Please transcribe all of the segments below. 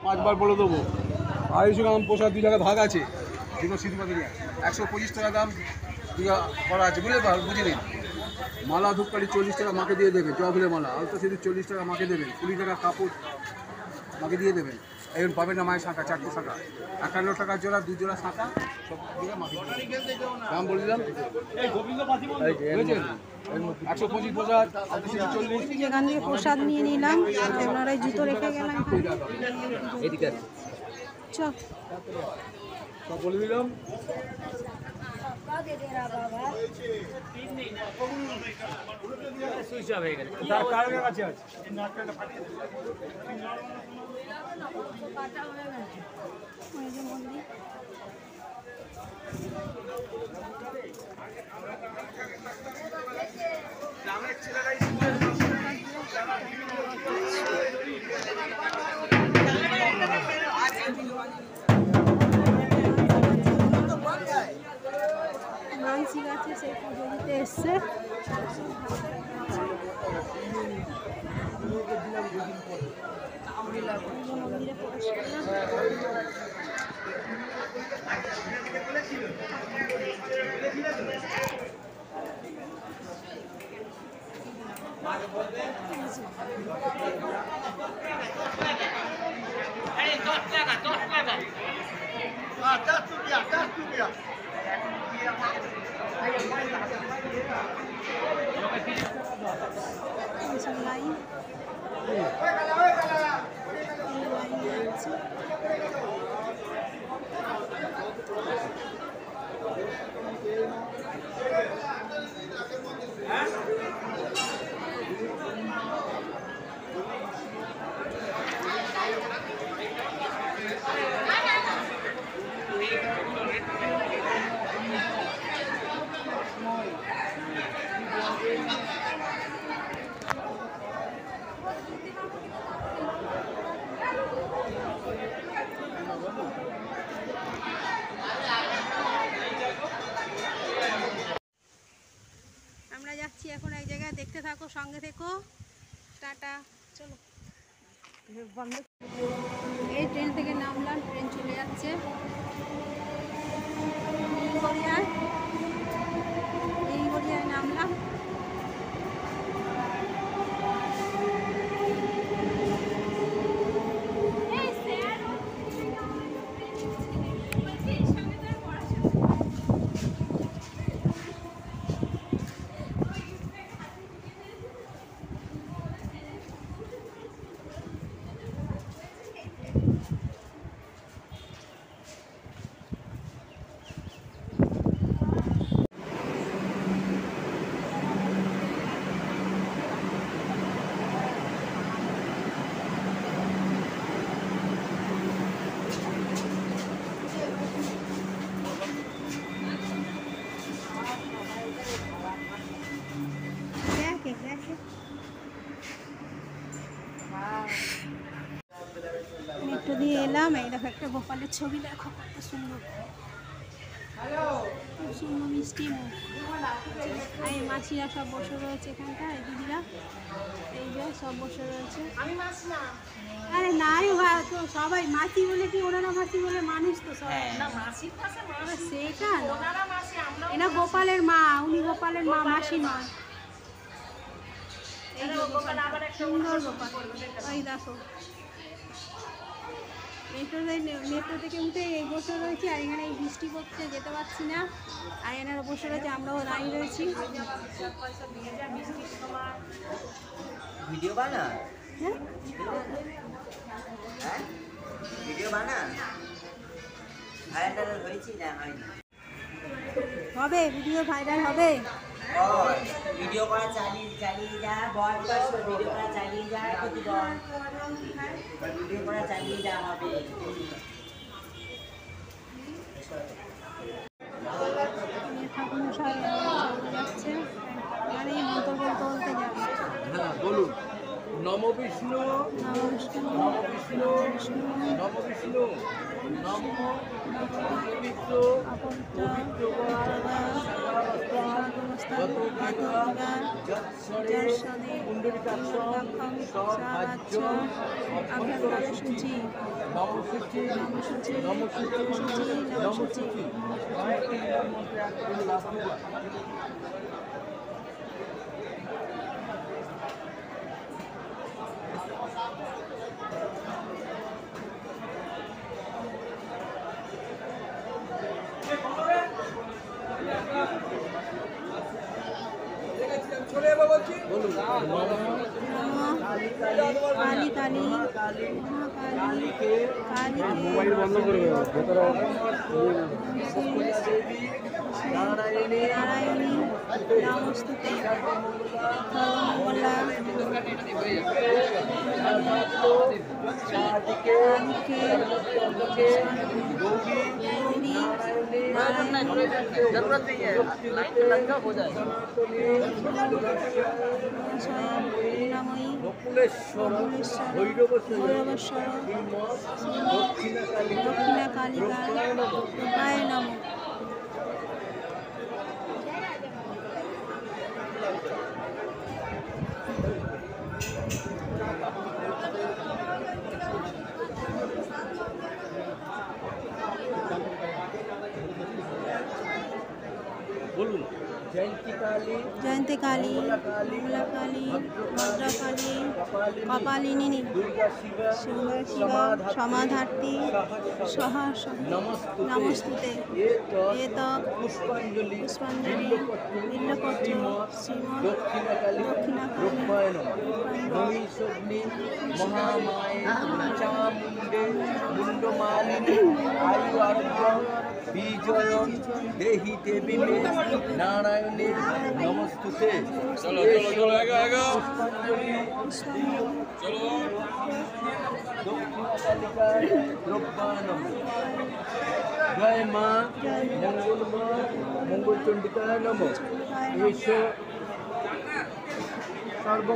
5বার বলে দেবো। 250 গ্রাম প্রসাদ 2 জায়গায় ভাগ আছে, দুটো সিদ্ধি 125 টাকা দাম করা আছে, বুঝে নিন। মালা ধূপকাঠি 40 টাকা মাকে দিয়ে দেবেন, জবা মালা আলতা সিঁদুর 40 টাকা মাকে দেবেন, 20 টাকা কাপড় মাকে দিয়ে দেবেন। এখন পাবেন না মায়ের শাঁখা 4টে শাঁখা, 51 টাকার জোড়া 2 জোড়া শাঁখা সব দিয়ে মাকে দাম বলে দিলাম। 125 প্রসাদ, আলতা সিঁদুর 40। যেখান থেকে প্রসাদ নিয়ে নিলাম, ওনারা জুতো রেখে গেলাম। চল সব বলে দিলাম। মানসিক আছে, সেই পুজো দিতে এসছে। মন্দিরে প্রবেশ লাইন আছে। আমরা যাচ্ছি এখন এক জায়গায়, দেখতে থাকো, সঙ্গে থেকো। টাটা, চলো। এই ট্রেন থেকে নামলাম, ট্রেন চলে যাচ্ছে গড়িয়ায় নামলাম। মেট্রো দিয়ে এলাম, এই দেখো একটা গোপালের ছবি, দেখো কত সুন্দর, খুব সুন্দর মিষ্টি মুখ। এই মাসিরা সব বসে রয়েছে এখানটা, এই দিদিরা এই যে সব বসে রয়েছে। আরে নাই তো সবাই মাসি বলে কি, ওনারা মাসি বলে মানুষ তো সবাই। সেটা এনা গোপালের মা, উনি গোপালের মা, মাসি নয়। সুন্দর গোপাল, ওই দেখো। মেট্রো থেকে উঠে এই বসে রয়েছি, আর এখানে এই বৃষ্টি পড়ছে, যেতে পারছি না। আর এনারা বসে রয়েছে, আমরাও দাঁড়িয়ে রয়েছি। ভিডিও বানা, হ্যাঁ ভিডিও বানা, ভাইরাল হয়েছি না? হয়নি, হবে, ভিডিও ভাইরাল হবে। ভিডিও করা চালিয়ে যা, বল ভিডিও করা চালিয়ে যা, ভিডিও করা চালিয়ে যা হবে। ঠাকুরমশাই যাচ্ছে, মানে মন্ত্র বলতে বলতে যাবে। হ্যাঁ বলুন। নম বিষ্ণু, নম বিষ্ণু, নম বিষ্ণু, নম বিষ্ণু, নম পবিত্র পবিত্র সূচি নমসূচি নমসূচি কালী কালী মহাকালী কালীকে বন্ধ করবে নারায়ণী নমস্তুতে সর্বমঙ্গলা কালীকে গৌরী নারায়ণী ভকুলেশ্বর ভৈরবেশ্বর দক্ষিণা কালিকা রূপায় নমঃ। বলুন। জয়ন্তী কালী মঙ্গলা কালী ভদ্রকালী কপালিনী শিবা সমাধার্থী নমস্তুতে এত পুষ্পাঞ্জলি বিল্লপত্র শ্রীমৎ দক্ষিণাকালী বিজয় দেহি দেবী মে নারায়ণের নমস্তুতে চলো চলো চলো পুষ্পাঞ্জলি দ্রব্যায় নমঃ। জয় মা মঙ্গলমা মঙ্গলচণ্ডিকায় নমঃ। এষ সর্ব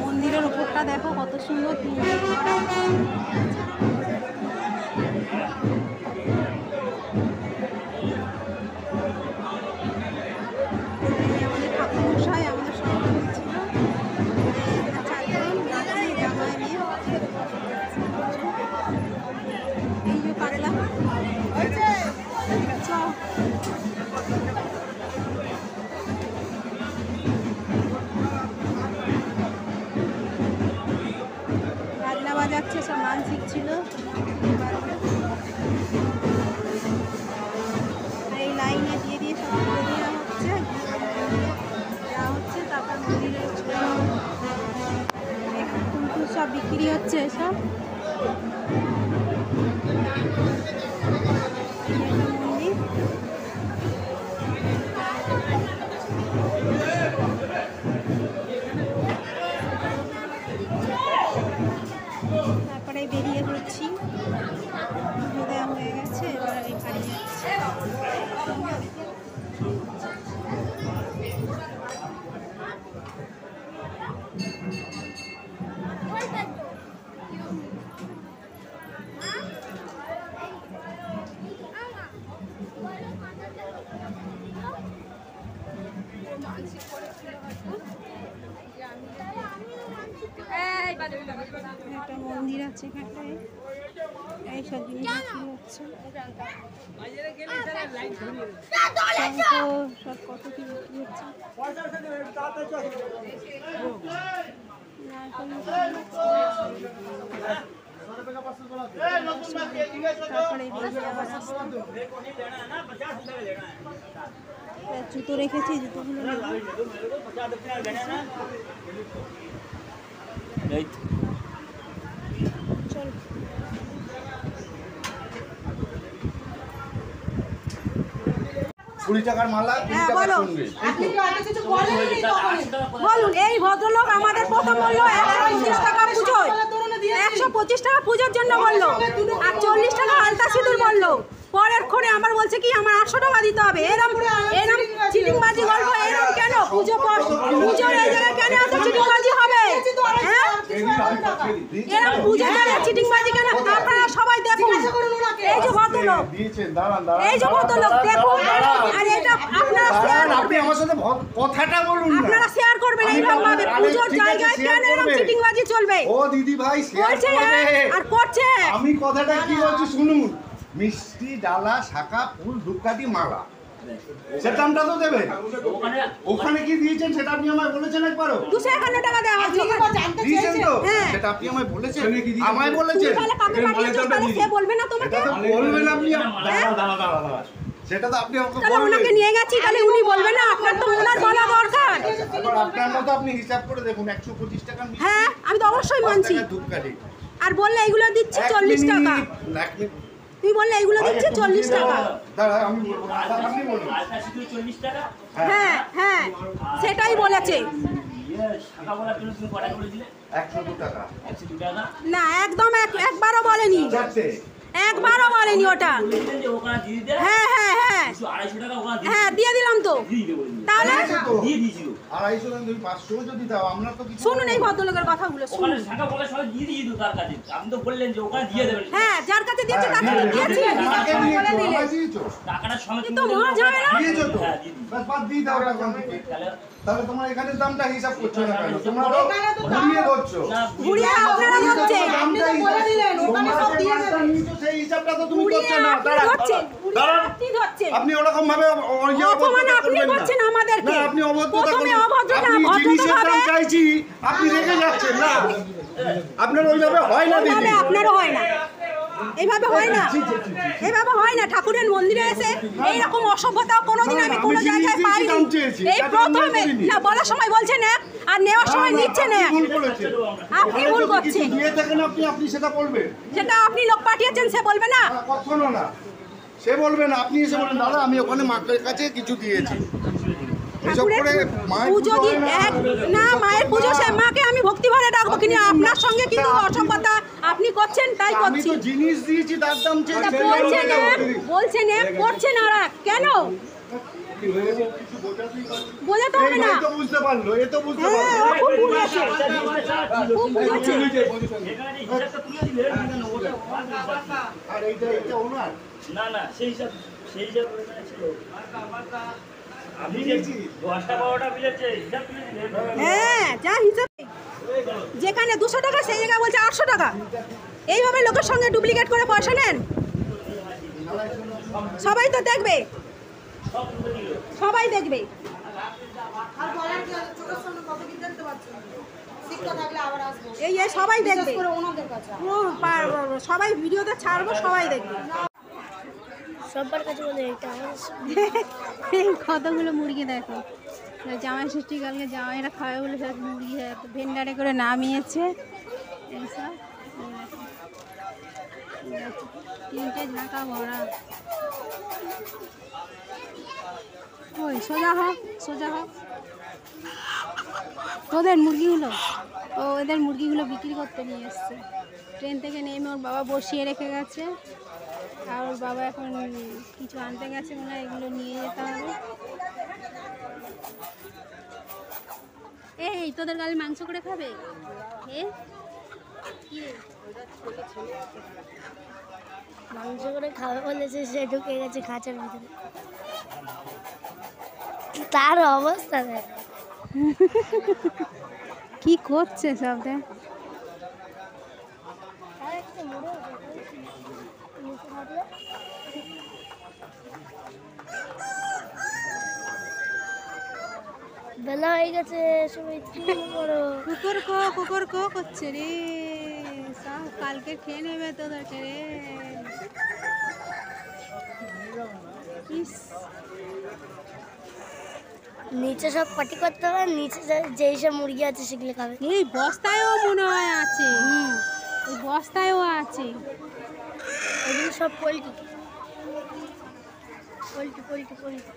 মন্দিরের উপরটা দেখো কত সুন্দর আমাদের ঠাকুরমশাই আমাদের সঙ্গে ছিল জামাই নিয়ে এই যে পাগলা বাজনা বাজাচ্ছে, সব মানসিক ছিল। এই লাইনে দিয়ে দিয়ে সব করে দেওয়া হচ্ছে, দেওয়া হচ্ছে। তারপর মন্দিরে কিন্তু সব বিক্রি হচ্ছে সব। মন্দির তারপরে বেরিয়ে পড়ছি, দেওয়া হয়ে গেছে, এবার এই বাড়ি যাচ্ছে। একটা মন্দির আছে এখানটায়, এইসব জিনিস বিক্রি হচ্ছে। সব কত কি বিক্রি হচ্ছে। তারপরে জুতো রেখেছি, জুতোগুলো চল। 20 টাকার মালা 20 টাকা শুনবে। বলুন, এই ভদ্রলোক আমাদের প্রথম বললো 130 টাকা পুজোয়, 25 টাকা পুজোর জন্য বললো, আর 40 টাকা আলতা সিঁদুর বললো। পরের ক্ষণে আমার বলছে কি আমার 800 টাকা দিতে হবে। এরম চিটিংবাজি গল্প এরম কেন? পুজোর এই জায়গায় কেন এত চিটিংবাজি হবে? হ্যাঁ, এরম পুজোর জায়গায় চিটিংবাজি কেন? আপনারা সবাই দেখুন, এই যে ভদ্রলোক, এই যে ভদ্রলোক দেখুন, আর এটা আপনারা শেয়ার আপনি আমার সাথে কথাটা বলুন না। আপনারা শেয়ার করবেন এইভাবে। পুজোর জায়গায় কেন এরম চিটিংবাজি চলবে? ও দিদি ভাই শেয়ার করছে করবে। আর করছে। আমি কথাটা কি বলছি শুনুন। মিষ্টি, ডালা, শাঁখা, ফুল, ধূপকাঠি, মালা, সেটার দামটা তো দেবেন। ওখানে কি দিয়েছেন সেটা আপনি আমায় বলেছেন একবারও? 251 টাকা দেওয়া হচ্ছে। দিয়েছেন তো? হ্যাঁ। সেটা আপনি আমায় বলেছেন? সেখানে কি দিয়েছেন? আমায় তুমি বলেছেন? তাহলে কাকে পাঠিয়েছো? তাহলে সে বলবে না তোমাকে? এটা তো বলবেন আপনি। দাঁড়া। সেটা তো আপনি আমাকে তাহলে ওনাকে বলবেন। নিয়ে গেছি, তাহলে উনি বলবে না? আপনার তো ওনার বলা দরকার। এবার আপনার মতো আপনি হিসাব করে দেখুন 125 টাকা মিষ্টি, হ্যাঁ, আমি তো অবশ্যই 5 মানছি। টাকা ধূপকাঠি। আর বললে এগুলো দিচ্ছি এক 40 টাকা। মিনিট, এক মিনিট। তুমি বললে এগুলো দিচ্ছি 40 টাকা। দাঁড়া, আমি বলবো না। আপনি বলুন। হ্যাঁ হ্যাঁ, সেটাই বলেছে। 102 টাকা। না, একদম একবারও বলেনি, চারটে। একবারও বলেনি ওটা। হ্যাঁ হ্যাঁ হ্যাঁ হ্যাঁ, দিয়ে দিলাম তো। তাহলে 250 না, তুমি 500 যদি দাও, আমরা তো কিছু শুনুন এই ভদ্রলোকের কথাগুলো শুনুন। হ্যাঁ, যার কাছে দিয়েছে তাকে তো দিয়েছি। আমাকে দিয়েছো, আমায় দিয়েছো। কিন্তু মহা ঝামেলা। দিয়েছো তো? বাস বাদ দিয়ে দাও টাকা আমাকে। তাহলে তোমার এখানের দামটা হিসাব করছো না কেন? তোমরা ঘুরিয়ে ধরছো। ঘুরিয়ে আপনারা ধরছেন। দামটা সেই হিসাবটা তো তুমি ঘুরিয়ে করছো না। আপনি দাঁড়ান, ধরছেন, ঘুরিয়ে দাঁড়ান। আপনি ধরছেন। আপনি ওরকম ভাবে অপমান আপনি করছেন আমাদেরকে। না, আপনি অভদ্রতা প্রথমে করছেন। অভদ্রতা, আপনি জিনিসের দাম ভদ্রতাভাবে। চাইছি, আপনি রেখে যাচ্ছেন না। আপনার ওইভাবে হয় না এইভাবে দিদি। আপনারও হয় না, এইভাবে হয় না, এইভাবে হয় না। ঠাকুরের মন্দিরে এসে এইরকম অসভ্যতা কোনোদিন আমি কোনো আমি জায়গায় জিনিস পাইনি। দাম চেয়েছি, এই তাতে প্রথমে অন্যায় করিনি। না, বলার সময় বলছেন এক, আর নেওয়ার সময় নিচ্ছেন এক। ভুল করেছেন। আপনি ভুল যদি কিছু করছেন। দিয়ে থাকেন আপনি সেটা বলবেন। যেটা আপনি লোক পাঠিয়েছেন সে বলবে না? কখনো না, সে বলবে না। আপনি এসে বলেন দাদা আমি ওখানে মাকের কাছে কিছু দিয়েছি। এসব করে মায়ের পুজো পুজো দিন হয় না। এক না, মায়ের পুজো সে মাকে আমি ভক্তি ভরে ডাকবো, কিন্তু আপনার সঙ্গে কিন্তু অসভ্যতা আপনি করছেন, তাই আমি করছি। তো জিনিস দিয়েছি, তার দাম তা চেয়েছি। বলছেন এক, বলছেন এক, করছেন আর এক। কেন বোঝাতে হবে না? এই তো বুঝতে পারলো, এ তো বুঝতে হ্যাঁ, পারলো। ও খুব বুঝেছে, খুব বুঝেছে। আর এইটা ওনার না সেই হিসাব ছিল। আপনি যে 10টা 12টা বিলেছে হিসাব তুলে দিলেন। হ্যাঁ, যা হিসাবে যেখানে 200 টাকা সেই জায়গায় বলছে 800 টাকা। এইভাবে লোকের সঙ্গে ডুপ্লিকেট করে পয়সা নেন। সবাই তো দেখবে, সবাই দেখবে। এই সবাই দেখবে, সবাই ভিডিওতে ছাড়বো, সবাই দেখবে। সবার কাছে বলে এটা এই কতগুলো মুরগি দেখো, জামাই ষষ্ঠী কালকে জামাইরা খাবে বলে সব মুরগি ভেন্ডারে করে নামিয়েছে। এইসব তিনটে ঝাঁকা ভরা। ওই সোজা হোক, সোজা হোক। ওদের মুরগিগুলো, ওদের মুরগিগুলো বিক্রি করতে নিয়ে এসছে। ট্রেন থেকে নেমে ওর বাবা বসিয়ে রেখে গেছে, আর ওর বাবা এখন কিছু আনতে গেছে, মনে হয় এগুলো নিয়ে যেতে হবে। এই তোদের গালে মাংস করে খাবে? মাংস করে খাবে বলেছে, সে ঢুকে গেছে খাঁচার ভিতরে। তার অবস্থা দেখ কি করছে সব দেখ। বেলা হয়ে গেছে, সবাই করো। কুকুর কো করছে রে, সব কালকে খেয়ে নেবে তোদেরকে রে। নিচে সব পাটি করতে হবে, নিচে যেই সব মুরগি আছে সেগুলো খাবে। এই বস্তায়ও মনে হয় আছে, ওই বস্তায়ও আছে। এগুলো সব পোলট্রি পোলট্রি পোলট্রি পোলট্রি